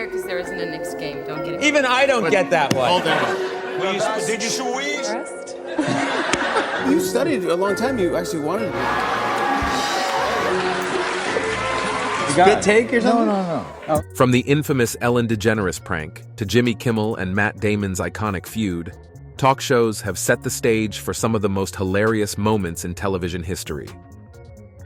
here because there isn't a Knicks game. Don't get it. Even I don't get that one. Hold on. Did you squeeze? You studied a long time. You actually wanted to be. Good take or something? No. From the infamous Ellen DeGeneres prank to Jimmy Kimmel and Matt Damon's iconic feud, talk shows have set the stage for some of the most hilarious moments in television history.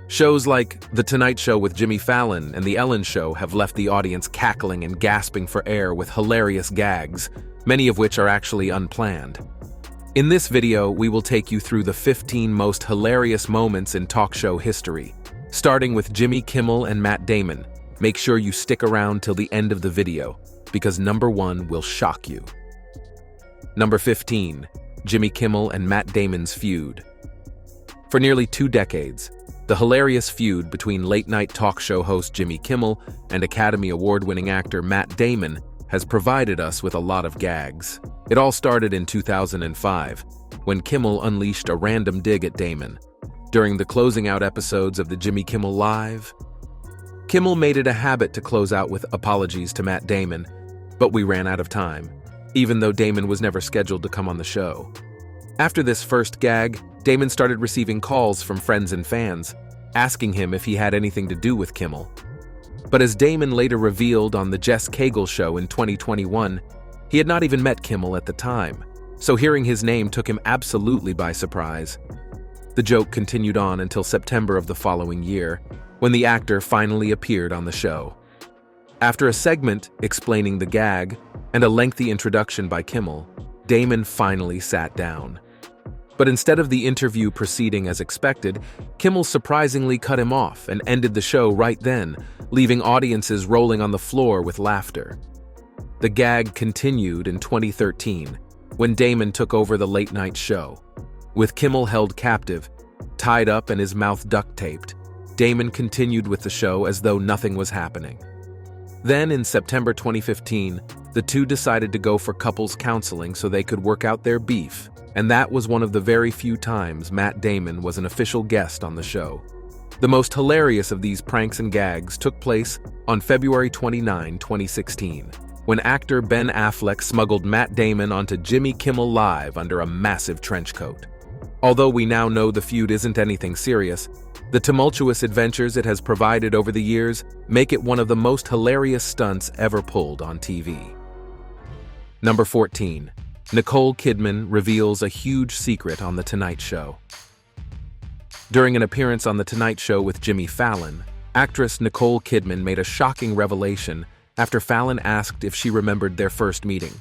Shows like The Tonight Show with Jimmy Fallon and The Ellen Show have left the audience cackling and gasping for air with hilarious gags, many of which are actually unplanned. In this video, we will take you through the 15 most hilarious moments in talk show history, starting with Jimmy Kimmel and Matt Damon. Make sure you stick around till the end of the video, because number 1 will shock you. Number 15, Jimmy Kimmel and Matt Damon's feud. For nearly 2 decades, the hilarious feud between late-night talk show host Jimmy Kimmel and Academy Award-winning actor Matt Damon has provided us with a lot of gags. It all started in 2005, when Kimmel unleashed a random dig at Damon. During the closing out episodes of the Jimmy Kimmel Live, Kimmel made it a habit to close out with apologies to Matt Damon, but we ran out of time, even though Damon was never scheduled to come on the show. After this first gag, Damon started receiving calls from friends and fans, asking him if he had anything to do with Kimmel. But as Damon later revealed on the Jess Cagle show in 2021, he had not even met Kimmel at the time, so hearing his name took him absolutely by surprise. The joke continued on until September of the following year, when the actor finally appeared on the show. After a segment explaining the gag and a lengthy introduction by Kimmel, Damon finally sat down. But instead of the interview proceeding as expected, Kimmel surprisingly cut him off and ended the show right then, leaving audiences rolling on the floor with laughter. The gag continued in 2013, when Damon took over the late-night show. With Kimmel held captive, tied up and his mouth duct-taped, Damon continued with the show as though nothing was happening. Then, in September 2015, the two decided to go for couples counseling so they could work out their beef, and that was one of the very few times Matt Damon was an official guest on the show. The most hilarious of these pranks and gags took place on February 29, 2016, when actor Ben Affleck smuggled Matt Damon onto Jimmy Kimmel Live under a massive trench coat. Although we now know the feud isn't anything serious, the tumultuous adventures it has provided over the years make it one of the most hilarious stunts ever pulled on TV. Number 14. Nicole Kidman reveals a huge secret on The Tonight Show. During an appearance on The Tonight Show with Jimmy Fallon, actress Nicole Kidman made a shocking revelation after Fallon asked if she remembered their first meeting.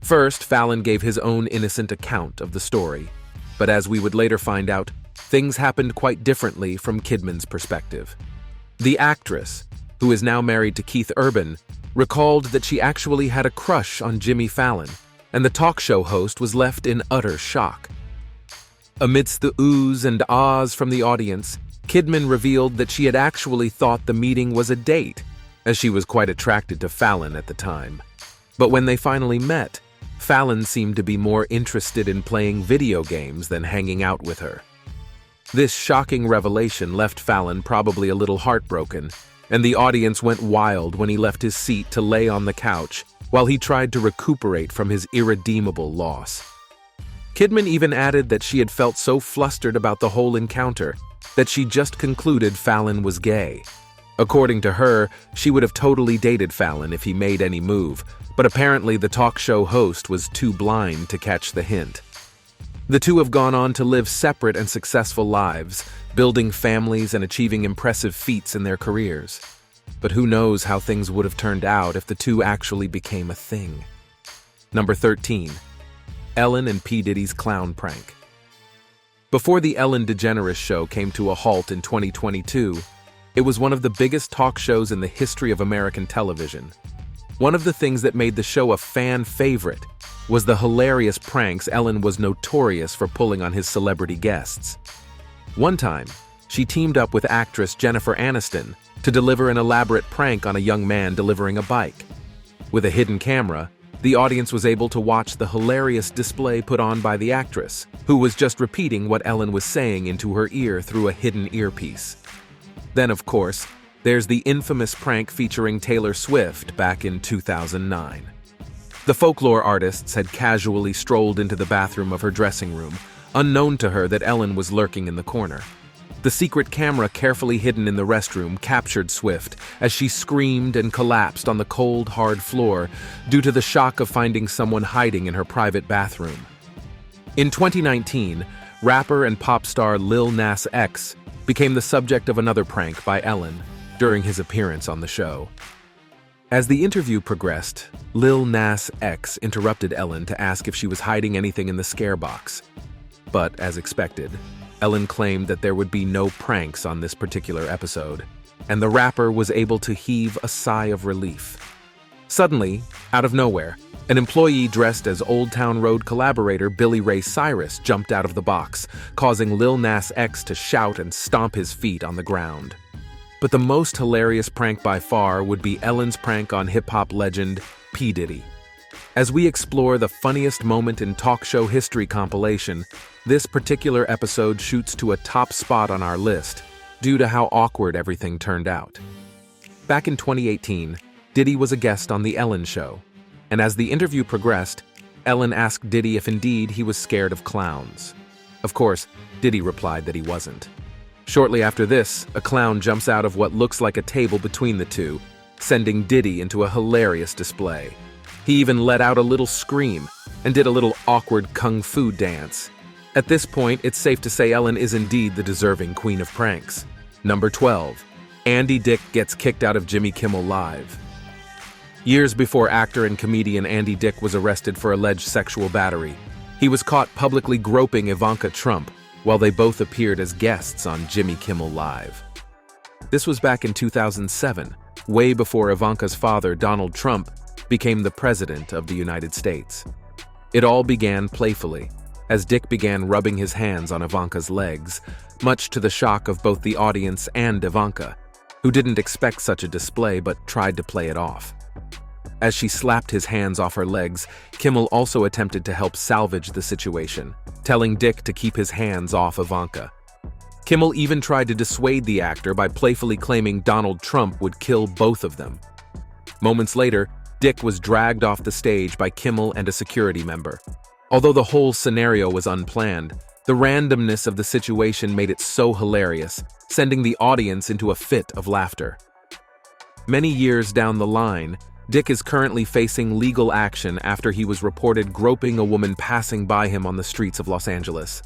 First, Fallon gave his own innocent account of the story, but as we would later find out, things happened quite differently from Kidman's perspective. The actress, who is now married to Keith Urban, recalled that she actually had a crush on Jimmy Fallon, and the talk show host was left in utter shock. Amidst the oohs and ahs from the audience, Kidman revealed that she had actually thought the meeting was a date, as she was quite attracted to Fallon at the time. But when they finally met, Fallon seemed to be more interested in playing video games than hanging out with her. This shocking revelation left Fallon probably a little heartbroken, and the audience went wild when he left his seat to lay on the couch while he tried to recuperate from his irredeemable loss. Kidman even added that she had felt so flustered about the whole encounter that she just concluded Fallon was gay. According to her, she would have totally dated Fallon if he made any move, but apparently the talk show host was too blind to catch the hint. The two have gone on to live separate and successful lives, building families and achieving impressive feats in their careers. But who knows how things would have turned out if the two actually became a thing. Number 13. Ellen and P. Diddy's clown prank. Before the Ellen DeGeneres show came to a halt in 2022, it was one of the biggest talk shows in the history of American television. One of the things that made the show a fan favorite was the hilarious pranks Ellen was notorious for pulling on his celebrity guests. One time, she teamed up with actress Jennifer Aniston to deliver an elaborate prank on a young man delivering a bike. With a hidden camera, the audience was able to watch the hilarious display put on by the actress, who was just repeating what Ellen was saying into her ear through a hidden earpiece. Then, of course, there's the infamous prank featuring Taylor Swift back in 2009. The folklore artists had casually strolled into the bathroom of her dressing room, unknown to her that Ellen was lurking in the corner. The secret camera carefully hidden in the restroom captured Swift as she screamed and collapsed on the cold, hard floor due to the shock of finding someone hiding in her private bathroom. In 2019, rapper and pop star Lil Nas X became the subject of another prank by Ellen during his appearance on the show. As the interview progressed, Lil Nas X interrupted Ellen to ask if she was hiding anything in the scare box. But, as expected, Ellen claimed that there would be no pranks on this particular episode, and the rapper was able to heave a sigh of relief. Suddenly, out of nowhere, an employee dressed as Old Town Road collaborator Billy Ray Cyrus jumped out of the box, causing Lil Nas X to shout and stomp his feet on the ground. But the most hilarious prank by far would be Ellen's prank on hip-hop legend P. Diddy. As we explore the funniest moment in talk show history compilation, this particular episode shoots to a top spot on our list due to how awkward everything turned out. Back in 2018, Diddy was a guest on The Ellen Show, and as the interview progressed, Ellen asked Diddy if indeed he was scared of clowns. Of course, Diddy replied that he wasn't. Shortly after this, a clown jumps out of what looks like a table between the two, sending Diddy into a hilarious display. He even let out a little scream and did a little awkward kung fu dance. At this point, it's safe to say Ellen is indeed the deserving queen of pranks. Number 12. Andy Dick gets kicked out of Jimmy Kimmel Live. Years before actor and comedian Andy Dick was arrested for alleged sexual battery, he was caught publicly groping Ivanka Trump while they both appeared as guests on Jimmy Kimmel Live. This was back in 2007, way before Ivanka's father, Donald Trump, became the president of the United States. It all began playfully, as Dick began rubbing his hands on Ivanka's legs, much to the shock of both the audience and Ivanka, who didn't expect such a display but tried to play it off. As she slapped his hands off her legs, Kimmel also attempted to help salvage the situation, telling Dick to keep his hands off Ivanka. Kimmel even tried to dissuade the actor by playfully claiming Donald Trump would kill both of them. Moments later, Dick was dragged off the stage by Kimmel and a security member. Although the whole scenario was unplanned, the randomness of the situation made it so hilarious, sending the audience into a fit of laughter. Many years down the line, Dick is currently facing legal action after he was reported groping a woman passing by him on the streets of Los Angeles.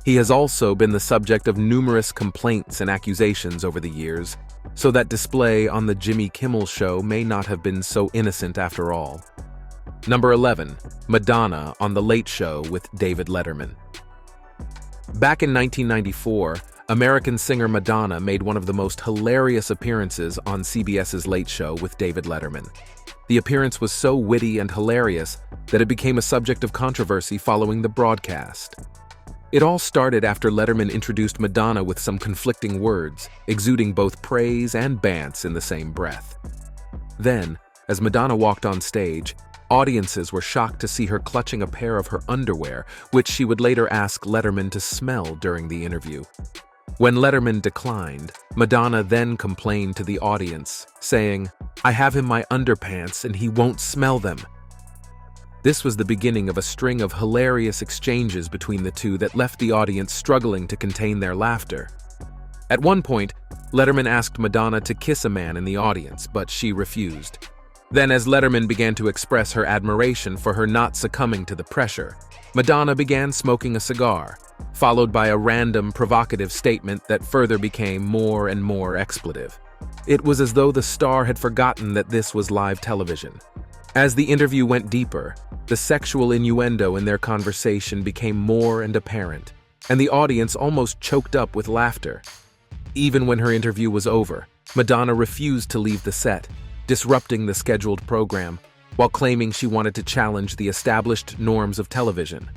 He has also been the subject of numerous complaints and accusations over the years, so that display on the Jimmy Kimmel Show may not have been so innocent after all. Number 11. Madonna on The Late Show with David Letterman. Back in 1994, American singer Madonna made one of the most hilarious appearances on CBS's Late Show with David Letterman. The appearance was so witty and hilarious that it became a subject of controversy following the broadcast. It all started after Letterman introduced Madonna with some conflicting words, exuding both praise and bants in the same breath. Then, as Madonna walked on stage, audiences were shocked to see her clutching a pair of her underwear, which she would later ask Letterman to smell during the interview. When Letterman declined, Madonna then complained to the audience, saying, "I have in my underpants and he won't smell them." This was the beginning of a string of hilarious exchanges between the two that left the audience struggling to contain their laughter. At one point, Letterman asked Madonna to kiss a man in the audience, but she refused. Then, as Letterman began to express her admiration for her not succumbing to the pressure, Madonna began smoking a cigar, followed by a random provocative statement that further became more and more expletive. It was as though the star had forgotten that this was live television. As the interview went deeper, the sexual innuendo in their conversation became more and apparent, and the audience almost choked up with laughter. Even when her interview was over, Madonna refused to leave the set, disrupting the scheduled program, while claiming she wanted to challenge the established norms of television.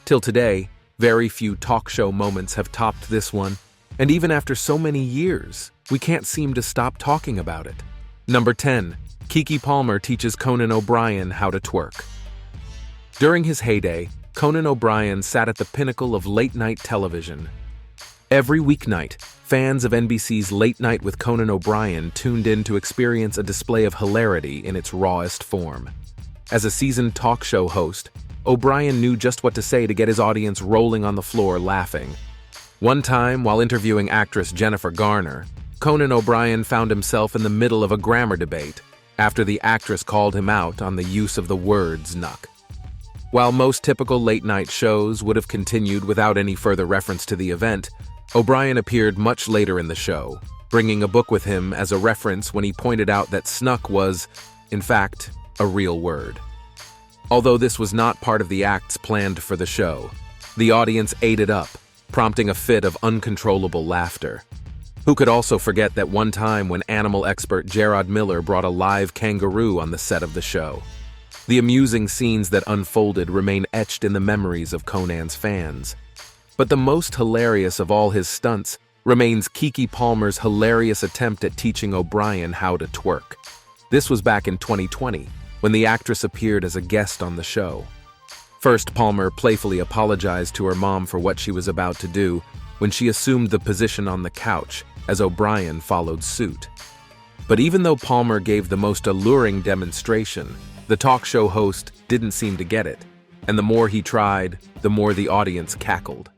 Till today, very few talk show moments have topped this one, and even after so many years, we can't seem to stop talking about it. Number 10. Kiki Palmer teaches Conan OBrien how to twerk. During his heyday, Conan OBrien sat at the pinnacle of late-night television. Every weeknight, fans of NBC's Late Night with Conan O'Brien tuned in to experience a display of hilarity in its rawest form. As a seasoned talk show host, O'Brien knew just what to say to get his audience rolling on the floor laughing. One time, while interviewing actress Jennifer Garner, Conan O'Brien found himself in the middle of a grammar debate after the actress called him out on the use of the word "snuck." While most typical late-night shows would have continued without any further reference to the event, O'Brien appeared much later in the show, bringing a book with him as a reference when he pointed out that snuck was, in fact, a real word. Although this was not part of the acts planned for the show, the audience ate it up, prompting a fit of uncontrollable laughter. Who could also forget that one time when animal expert Gerard Miller brought a live kangaroo on the set of the show? The amusing scenes that unfolded remain etched in the memories of Conan's fans. But the most hilarious of all his stunts remains Kiki Palmer's hilarious attempt at teaching O'Brien how to twerk. This was back in 2020, when the actress appeared as a guest on the show. First, Palmer playfully apologized to her mom for what she was about to do when she assumed the position on the couch, as O'Brien followed suit. But even though Palmer gave the most alluring demonstration, the talk show host didn't seem to get it, and the more he tried, the more the audience cackled.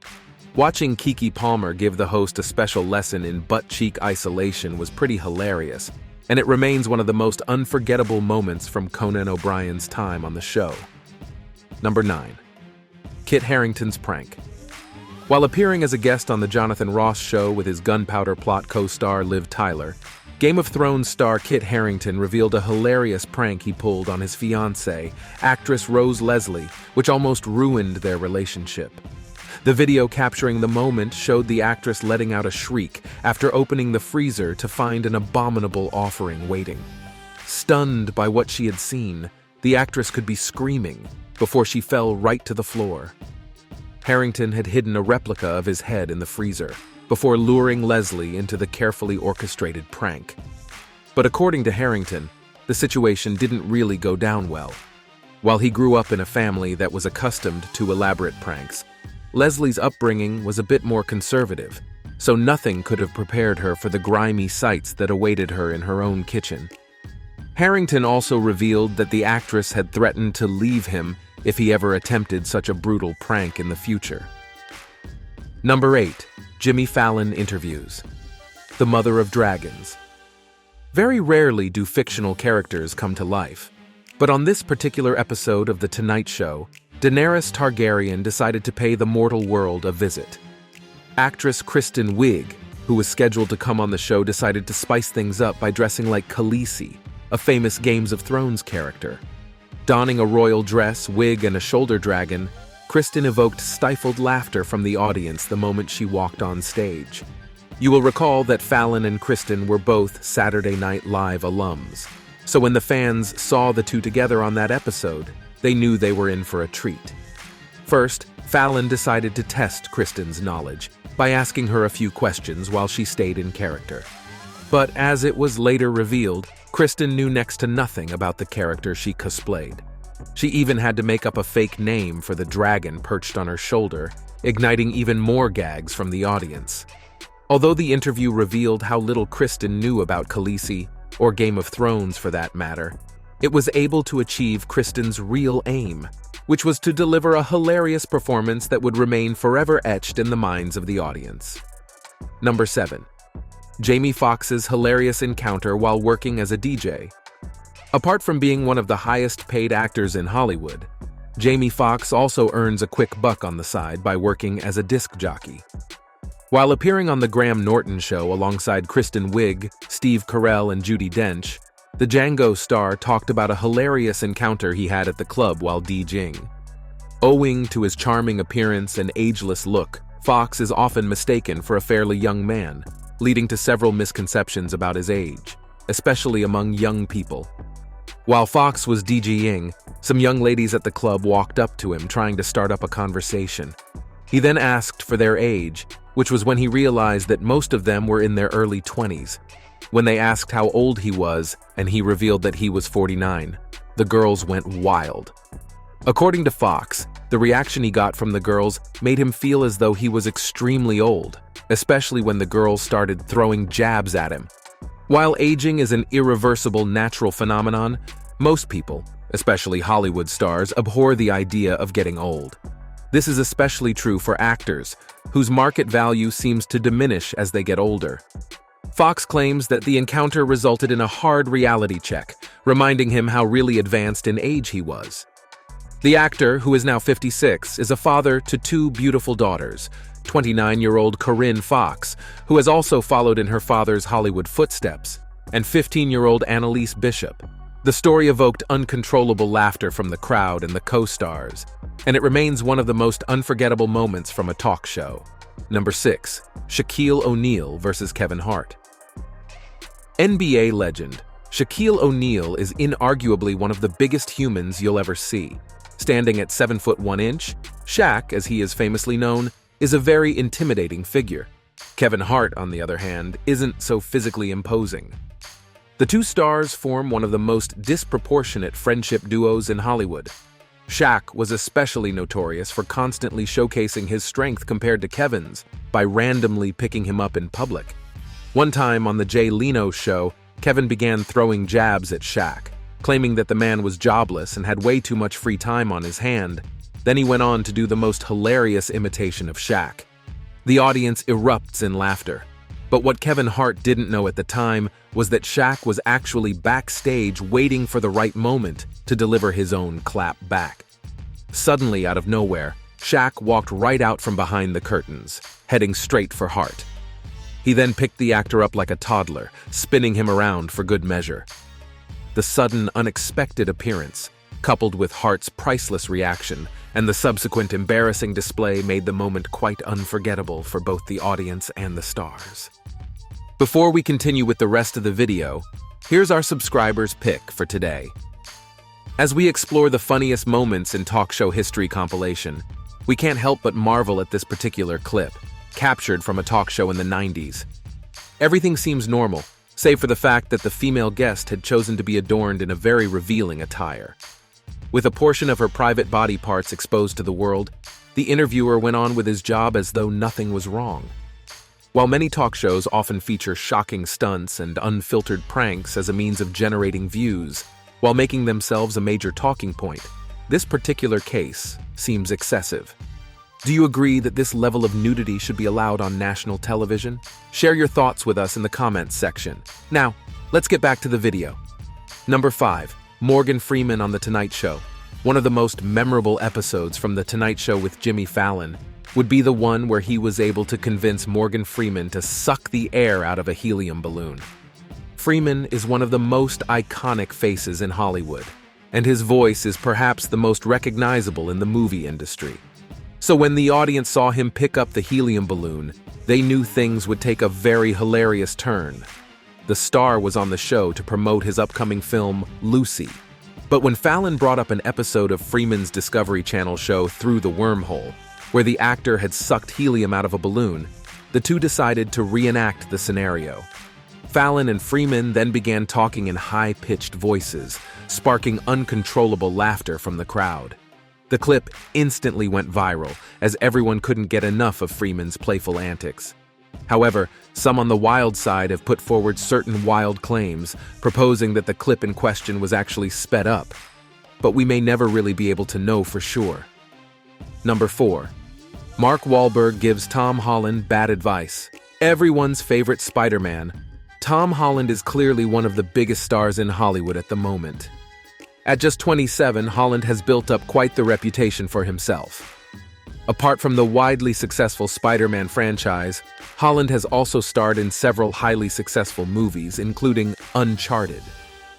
Watching Kiki Palmer give the host a special lesson in butt-cheek isolation was pretty hilarious, and it remains one of the most unforgettable moments from Conan O'Brien's time on the show. Number 9. Kit Harington's prank. While appearing as a guest on the Jonathan Ross show with his gunpowder plot co-star Liv Tyler, Game of Thrones star Kit Harington revealed a hilarious prank he pulled on his fiancée, actress Rose Leslie, which almost ruined their relationship. The video capturing the moment showed the actress letting out a shriek after opening the freezer to find an abominable offering waiting. Stunned by what she had seen, the actress could be screaming before she fell right to the floor. Harrington had hidden a replica of his head in the freezer before luring Leslie into the carefully orchestrated prank. But according to Harrington, the situation didn't really go down well. While he grew up in a family that was accustomed to elaborate pranks, Leslie's upbringing was a bit more conservative, so nothing could have prepared her for the grimy sights that awaited her in her own kitchen. Harrington also revealed that the actress had threatened to leave him if he ever attempted such a brutal prank in the future. Number 8. Jimmy Fallon interviews. The Mother of Dragons. Very rarely do fictional characters come to life, but on this particular episode of The Tonight Show, Daenerys Targaryen decided to pay the mortal world a visit. Actress Kristen Wiig, who was scheduled to come on the show, decided to spice things up by dressing like Khaleesi, a famous Games of Thrones character. Donning a royal dress, wig, and a shoulder dragon, Kristen evoked stifled laughter from the audience the moment she walked on stage. You will recall that Fallon and Kristen were both Saturday Night Live alums, so when the fans saw the two together on that episode, they knew they were in for a treat. First, Fallon decided to test Kristen's knowledge by asking her a few questions while she stayed in character. But as it was later revealed, Kristen knew next to nothing about the character she cosplayed. She even had to make up a fake name for the dragon perched on her shoulder, igniting even more gags from the audience. Although the interview revealed how little Kristen knew about Khaleesi, or Game of Thrones for that matter, it was able to achieve Kristen's real aim, which was to deliver a hilarious performance that would remain forever etched in the minds of the audience. Number 7. Jamie Foxx's hilarious encounter while working as a DJ. Apart from being one of the highest-paid actors in Hollywood, Jamie Foxx also earns a quick buck on the side by working as a disc jockey. While appearing on The Graham Norton Show alongside Kristen Wiig, Steve Carell, and Judi Dench, the Django star talked about a hilarious encounter he had at the club while DJing. Owing to his charming appearance and ageless look, Foxx is often mistaken for a fairly young man, leading to several misconceptions about his age, especially among young people. While Foxx was DJing, some young ladies at the club walked up to him trying to start up a conversation. He then asked for their age, which was when he realized that most of them were in their early 20s. When they asked how old he was, and he revealed that he was 49, the girls went wild. According to Foxx, the reaction he got from the girls made him feel as though he was extremely old, especially when the girls started throwing jabs at him. While aging is an irreversible natural phenomenon, most people, especially Hollywood stars, abhor the idea of getting old. This is especially true for actors, whose market value seems to diminish as they get older. Fox claims that the encounter resulted in a hard reality check, reminding him how really advanced in age he was. The actor, who is now 56, is a father to two beautiful daughters, 29-year-old Corinne Fox, who has also followed in her father's Hollywood footsteps, and 15-year-old Annalise Bishop. The story evoked uncontrollable laughter from the crowd and the co-stars, and it remains one of the most unforgettable moments from a talk show. Number 6. Shaquille O'Neal versus Kevin Hart. NBA legend Shaquille O'Neal is inarguably one of the biggest humans you'll ever see. Standing at 7 foot 1 inch, Shaq, as he is famously known, is a very intimidating figure. Kevin Hart, on the other hand, isn't so physically imposing. The two stars form one of the most disproportionate friendship duos in Hollywood. Shaq was especially notorious for constantly showcasing his strength compared to Kevin's by randomly picking him up in public. One time on the Jay Leno show, Kevin began throwing jabs at Shaq, claiming that the man was jobless and had way too much free time on his hand. Then he went on to do the most hilarious imitation of Shaq. The audience erupts in laughter. But what Kevin Hart didn't know at the time was that Shaq was actually backstage waiting for the right moment to deliver his own clap back. Suddenly, out of nowhere, Shaq walked right out from behind the curtains, heading straight for Hart. He then picked the actor up like a toddler, spinning him around for good measure. The sudden, unexpected appearance, coupled with Hart's priceless reaction, and the subsequent embarrassing display made the moment quite unforgettable for both the audience and the stars. Before we continue with the rest of the video, here's our subscribers' pick for today. As we explore the funniest moments in talk show history compilation, we can't help but marvel at this particular clip, captured from a talk show in the 90s. Everything seems normal, save for the fact that the female guest had chosen to be adorned in a very revealing attire. With a portion of her private body parts exposed to the world, the interviewer went on with his job as though nothing was wrong. While many talk shows often feature shocking stunts and unfiltered pranks as a means of generating views, while making themselves a major talking point, this particular case seems excessive. Do you agree that this level of nudity should be allowed on national television? Share your thoughts with us in the comments section. Now, let's get back to the video. Number 5. Morgan Freeman on The Tonight Show. One of the most memorable episodes from The Tonight Show with Jimmy Fallon would be the one where he was able to convince Morgan Freeman to suck the air out of a helium balloon. Freeman is one of the most iconic faces in Hollywood, and his voice is perhaps the most recognizable in the movie industry. So when the audience saw him pick up the helium balloon, they knew things would take a very hilarious turn. The star was on the show to promote his upcoming film, Lucy. But when Fallon brought up an episode of Freeman's Discovery Channel show Through the Wormhole, where the actor had sucked helium out of a balloon, the two decided to reenact the scenario. Fallon and Freeman then began talking in high-pitched voices, sparking uncontrollable laughter from the crowd. The clip instantly went viral, as everyone couldn't get enough of Freeman's playful antics. However, some on the wild side have put forward certain wild claims, proposing that the clip in question was actually sped up. But we may never really be able to know for sure. Number 4. Mark Wahlberg gives Tom Holland bad advice. Everyone's favorite Spider-Man, Tom Holland is clearly one of the biggest stars in Hollywood at the moment. At just 27, Holland has built up quite the reputation for himself. Apart from the widely successful Spider-Man franchise, Holland has also starred in several highly successful movies, including Uncharted,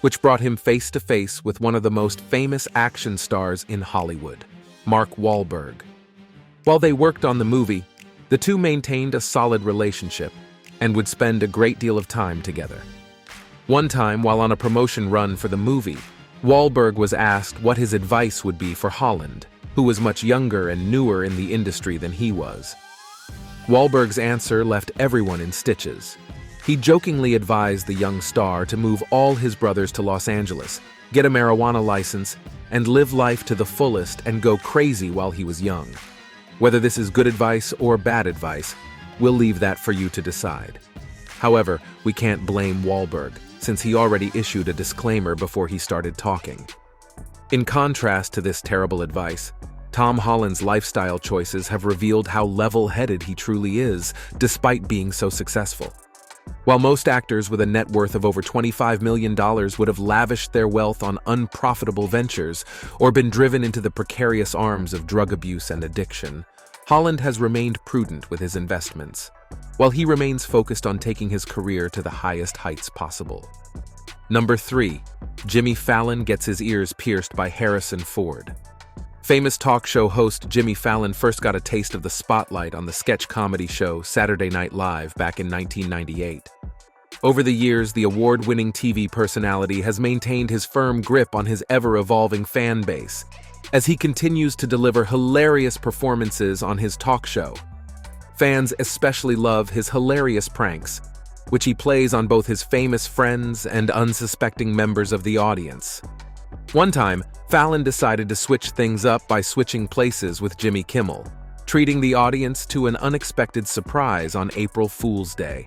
which brought him face-to-face with one of the most famous action stars in Hollywood, Mark Wahlberg. While they worked on the movie, the two maintained a solid relationship and would spend a great deal of time together. One time, while on a promotion run for the movie, Wahlberg was asked what his advice would be for Holland, who was much younger and newer in the industry than he was. Wahlberg's answer left everyone in stitches. He jokingly advised the young star to move all his brothers to Los Angeles, get a marijuana license, and live life to the fullest and go crazy while he was young. Whether this is good advice or bad advice, We'll leave that for you to decide. However, we can't blame Wahlberg, since he already issued a disclaimer before he started talking. In contrast to this terrible advice, Tom Holland's lifestyle choices have revealed how level-headed he truly is, despite being so successful. While most actors with a net worth of over $25 million would have lavished their wealth on unprofitable ventures or been driven into the precarious arms of drug abuse and addiction, Holland has remained prudent with his investments, while he remains focused on taking his career to the highest heights possible. Number 3. Jimmy Fallon gets his ears pierced by Harrison Ford. Famous talk show host Jimmy Fallon first got a taste of the spotlight on the sketch comedy show Saturday Night Live back in 1998. Over the years, the award-winning TV personality has maintained his firm grip on his ever-evolving fan base, as he continues to deliver hilarious performances on his talk show. Fans especially love his hilarious pranks, which he plays on both his famous friends and unsuspecting members of the audience. One time, Fallon decided to switch things up by switching places with Jimmy Kimmel, treating the audience to an unexpected surprise on April Fool's Day.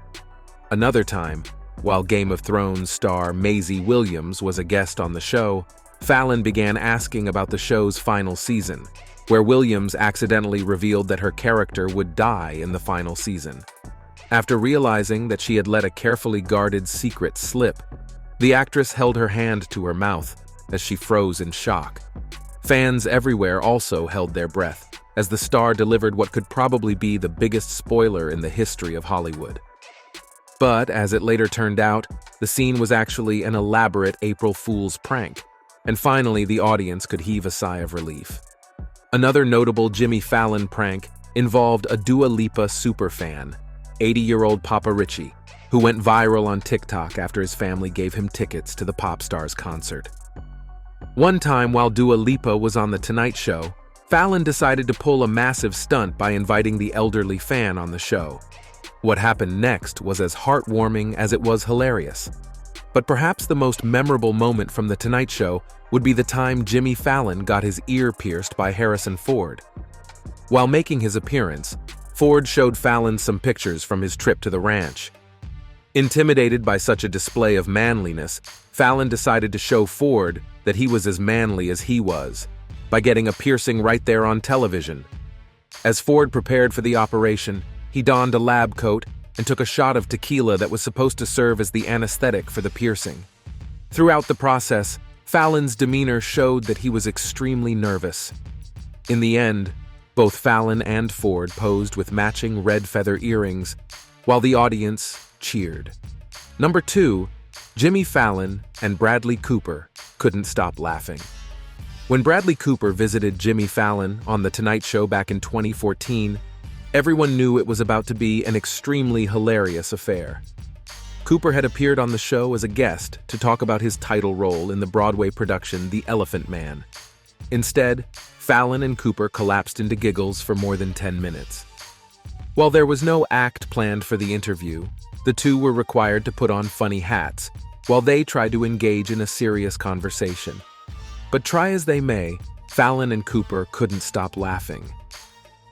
Another time, while Game of Thrones star Maisie Williams was a guest on the show, Fallon began asking about the show's final season, where Williams accidentally revealed that her character would die in the final season. After realizing that she had let a carefully guarded secret slip, the actress held her hand to her mouth as she froze in shock. Fans everywhere also held their breath, as the star delivered what could probably be the biggest spoiler in the history of Hollywood. But, as it later turned out, the scene was actually an elaborate April Fool's prank, and finally the audience could heave a sigh of relief. Another notable Jimmy Fallon prank involved a Dua Lipa superfan, 80-year-old Papa Richie, who went viral on TikTok after his family gave him tickets to the pop star's concert. One time while Dua Lipa was on The Tonight Show, Fallon decided to pull a massive stunt by inviting the elderly fan on the show. What happened next was as heartwarming as it was hilarious. But perhaps the most memorable moment from The Tonight Show would be the time Jimmy Fallon got his ear pierced by Harrison Ford. While making his appearance, Ford showed Fallon some pictures from his trip to the ranch. Intimidated by such a display of manliness, Fallon decided to show Ford that he was as manly as he was, by getting a piercing right there on television. As Ford prepared for the operation, he donned a lab coat and took a shot of tequila that was supposed to serve as the anesthetic for the piercing. Throughout the process, Fallon's demeanor showed that he was extremely nervous. In the end, both Fallon and Ford posed with matching red feather earrings, while the audience cheered. Number 2, Jimmy Fallon and Bradley Cooper couldn't stop laughing. When Bradley Cooper visited Jimmy Fallon on The Tonight Show back in 2014, everyone knew it was about to be an extremely hilarious affair. Cooper had appeared on the show as a guest to talk about his title role in the Broadway production The Elephant Man. Instead, Fallon and Cooper collapsed into giggles for more than 10 minutes. While there was no act planned for the interview, the two were required to put on funny hats, while they tried to engage in a serious conversation. But try as they may, Fallon and Cooper couldn't stop laughing.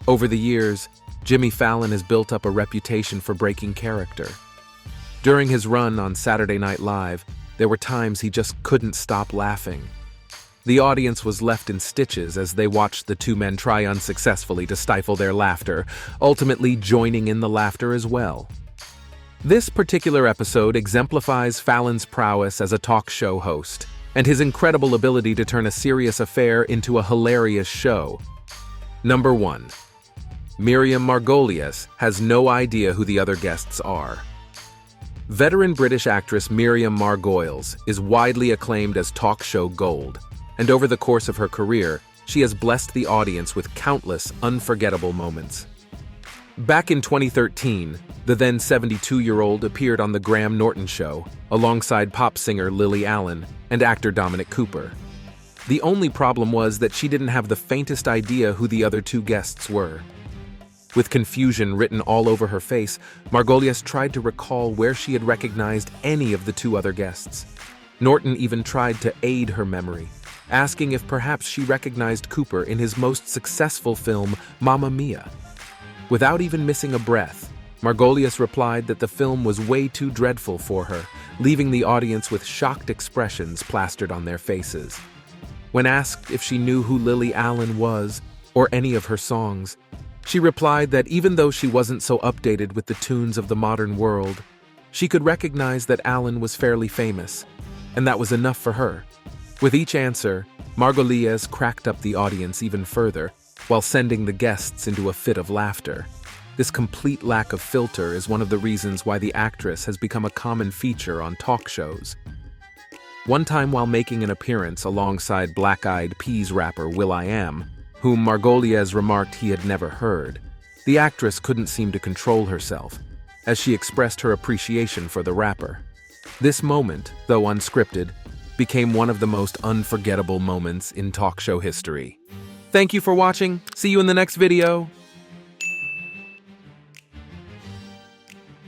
Over the years, Jimmy Fallon has built up a reputation for breaking character. During his run on Saturday Night Live, there were times he just couldn't stop laughing. The audience was left in stitches as they watched the two men try unsuccessfully to stifle their laughter, ultimately joining in the laughter as well. This particular episode exemplifies Fallon's prowess as a talk show host, and his incredible ability to turn a serious affair into a hilarious show. Number 1. Miriam Margoyles has no idea who the other guests are. Veteran British actress Miriam Margoyles is widely acclaimed as talk show gold, and over the course of her career, she has blessed the audience with countless unforgettable moments. Back in 2013, the then 72-year-old appeared on The Graham Norton Show alongside pop singer Lily Allen and actor Dominic Cooper. The only problem was that she didn't have the faintest idea who the other two guests were. With confusion written all over her face, Margoyles tried to recall where she had recognized any of the two other guests. Norton even tried to aid her memory, asking if perhaps she recognized Cooper in his most successful film, Mamma Mia. Without even missing a breath, Margoyles replied that the film was way too dreadful for her, leaving the audience with shocked expressions plastered on their faces. When asked if she knew who Lily Allen was or any of her songs, she replied that even though she wasn't so updated with the tunes of the modern world, she could recognize that Allen was fairly famous, and that was enough for her. With each answer, Margoyles cracked up the audience even further, while sending the guests into a fit of laughter. This complete lack of filter is one of the reasons why the actress has become a common feature on talk shows. One time while making an appearance alongside Black Eyed Peas rapper will.i.am, whom Margoyles remarked he had never heard, the actress couldn't seem to control herself, as she expressed her appreciation for the rapper. This moment, though unscripted, became one of the most unforgettable moments in talk show history. Thank you for watching. See you in the next video.